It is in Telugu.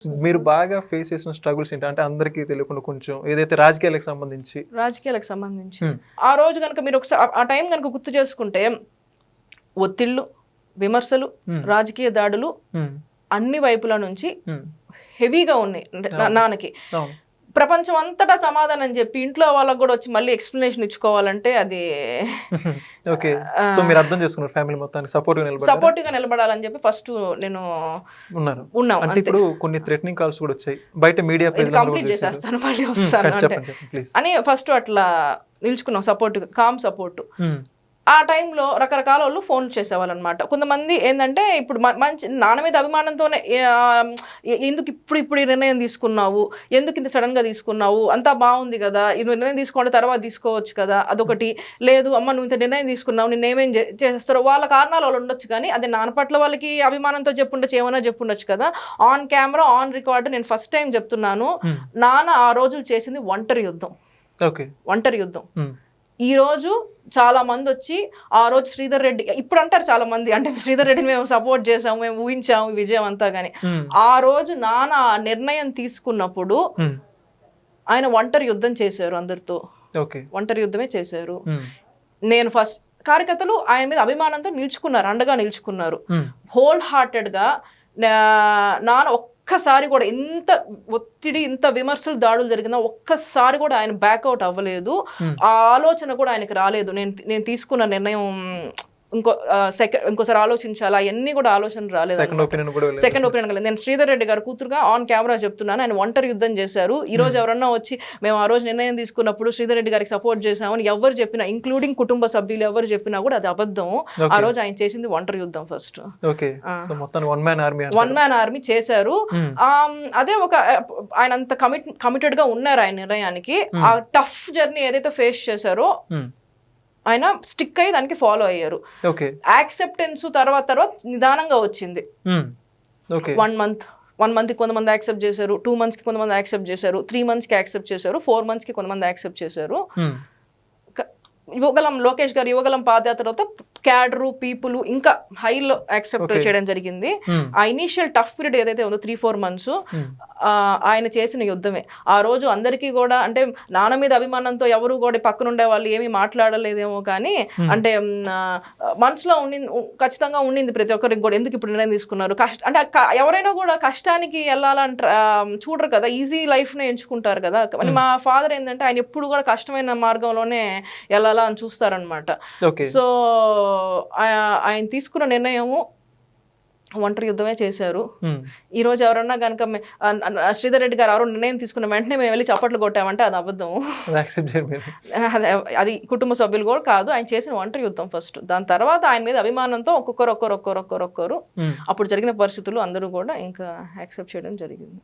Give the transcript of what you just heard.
మీరు బాగా ఫేస్ చేసిన స్ట్రగుల్స్ ఏంటి? అంటే అందరికీ తెలియకుండా కొంచెం ఏదైతే రాజకీయాలకు సంబంధించి ఆ రోజు కనుక మీరు ఒకసారి ఆ టైం కనుక గుర్తు చేసుకుంటే ఒత్తిళ్ళు, విమర్శలు, రాజకీయ దాడులు అన్ని వైపుల నుంచి హెవీగా ఉన్నాయి నాన్నకి. ప్రపంచం అంతటా సమాధానం చెప్పి ఇంట్లో వాళ్ళకి కూడా వచ్చి మళ్ళీ ఎక్స్ప్లెనేషన్ ఇచ్చుకోవాలంటే అది సపోర్టివ్ గా నిలబడాలని చెప్పి ఫస్ట్ నేను ఉన్నాను. అంటే ఇప్పుడు కొన్ని థ్రెటనింగ్ కాల్స్ కూడా వచ్చాయి బయట మీడియా కంప్లీట్ చేసేస్తాను మళ్ళీ వస్తాను అని ఫస్ట్ అట్లా నిల్చుకున్నాం సపోర్ట్, కామ్ సపోర్ట్. ఆ టైంలో రకరకాల వాళ్ళు ఫోన్ చేసేవాళ్ళు అనమాట. కొంతమంది ఏంటంటే ఇప్పుడు మంచి నాన్న మీద అభిమానంతోనే ఎందుకు ఇప్పుడు ఈ నిర్ణయం తీసుకున్నావు, ఎందుకు ఇంత సడన్గా తీసుకున్నావు, అంతా బాగుంది కదా, ఇది నిర్ణయం తీసుకుంటే తర్వాత తీసుకోవచ్చు కదా, అదొకటి. లేదు అమ్మ నువ్వు ఇంత నిర్ణయం తీసుకున్నావు, నిన్నేమేం చేస్తారో వాళ్ళ కారణాలు వాళ్ళు ఉండొచ్చు, కానీ అదే నాన్న పట్ల వాళ్ళకి అభిమానంతో చెప్పుండొచ్చు, ఏమైనా చెప్పుండొచ్చు కదా. ఆన్ కెమెరా ఆన్ రికార్డు నేను ఫస్ట్ టైం చెప్తున్నాను, నాన్న ఆ రోజులు చేసింది ఒంటరి యుద్ధం. ఈ రోజు చాలా మంది వచ్చి ఆ రోజు శ్రీధర్ రెడ్డి ఇప్పుడు అంటారు చాలా మంది, అంటే శ్రీధర్ రెడ్డిని మేము సపోర్ట్ చేసాము, మేము ఊహించాము విజయం అంతా, కానీ ఆ రోజు నాన్న నిర్ణయం తీసుకున్నప్పుడు ఆయన ఒంటరి యుద్ధం చేశారు, అందరితో ఒంటరి యుద్ధమే చేశారు. నేను ఫస్ట్ కార్యకర్తలు ఆయన మీద అభిమానంతో నిల్చుకున్నారు, అండగా నిల్చుకున్నారు. హోల్ హార్టెడ్గా నాన్న ఒక్కసారి కూడా ఇంత ఒత్తిడి, ఇంత విమర్శలు, దాడులు జరిగినా ఒక్కసారి కూడా ఆయన బ్యాక్అవుట్ అవ్వలేదు. ఆ ఆలోచన కూడా ఆయనకి రాలేదు. నేను తీసుకున్న నిర్ణయం ఇంకోసారి ఆలోచించాలా, అవన్నీ కూడా ఆలోచన రాలేదు. సెకండ్ ఒపీనియన్ కలిగింది. నేను శ్రీధర్ రెడ్డి గారు కూతురుగా ఆన్ కెమెరా చెప్తున్నాను, ఆయన ఒంటరి యుద్ధం చేశారు. ఈ రోజు ఎవరన్నా వచ్చి మేము ఆ రోజు నిర్ణయం తీసుకున్నప్పుడు శ్రీధర్ రెడ్డి గారికి సపోర్ట్ చేశామని ఎవరు చెప్పినా, ఇంక్లూడింగ్ కుటుంబ సభ్యులు ఎవరు చెప్పినా కూడా అది అబద్ధం. ఆ రోజు ఆయన చేసింది ఒంటరి యుద్ధం. ఫస్ట్ వన్ మ్యాన్ ఆర్మీ చేశారు. అదే ఆయన అంత కమిటెడ్ గా ఉన్నారు ఆయన నిర్ణయానికి. ఆ టఫ్ జర్నీ ఏదైతే ఫేస్ చేశారో ఆయన స్టిక్ అయ్యి దానికి ఫాలో అయ్యారు. యాక్సెప్టెన్స్ తర్వాత నిదానంగా వచ్చింది. 1 month కి కొంతమంది యాక్సెప్ట్ చేశారు, 2 months కి కొంతమంది యాక్సెప్ట్ చేశారు, 3 months కి యాక్సెప్ట్ చేశారు, 4 months కి కొంతమంది యాక్సెప్ట్ చేశారు. యువగలం లోకేష్ గారు యువగలం పాదయాత్ర తర్వాత క్యాడరు పీపుల్ ఇంకా హైలో యాక్సెప్ట్ చేయడం జరిగింది. ఆ ఇనీషియల్ టఫ్ పీరియడ్ ఏదైతే ఉందో 3-4 months ఆయన చేసిన యుద్ధమే. ఆ రోజు అందరికీ కూడా అంటే నాన్న మీద అభిమానంతో ఎవరు కూడా పక్కనుండే వాళ్ళు ఏమీ మాట్లాడలేదేమో, కానీ అంటే మనసులో ఖచ్చితంగా ఉండింది ప్రతి ఒక్కరికి కూడా, ఎందుకు ఇప్పుడు నిర్ణయం తీసుకున్నారు. అంటే ఎవరైనా కూడా కష్టానికి వెళ్ళాలంట చూడరు కదా, ఈజీ లైఫ్నే ఎంచుకుంటారు కదా. కానీ మా ఫాదర్ ఏంటంటే ఆయన ఎప్పుడు కూడా కష్టమైన మార్గంలోనే వెళ్ళాలా అని చూస్తారనమాట. సో ఆయన తీసుకున్న నిర్ణయము ఒంటరి యుద్ధమే చేశారు. ఈ రోజు ఎవరన్నా కనుక శ్రీధర్ రెడ్డి గారు ఎవరో నిర్ణయం తీసుకున్న వెంటనే మేము వెళ్ళి చప్పట్లు కొట్టామంటే అది అబద్ధం. అది కుటుంబ సభ్యులు కూడా కాదు, ఆయన చేసిన ఒంటరి యుద్ధం ఫస్ట్. దాని తర్వాత ఆయన మీద అభిమానంతో ఒక్కొక్కరు అప్పుడు జరిగిన పరిస్థితులు అందరూ కూడా ఇంకా యాక్సెప్ట్ చేయడం జరిగింది.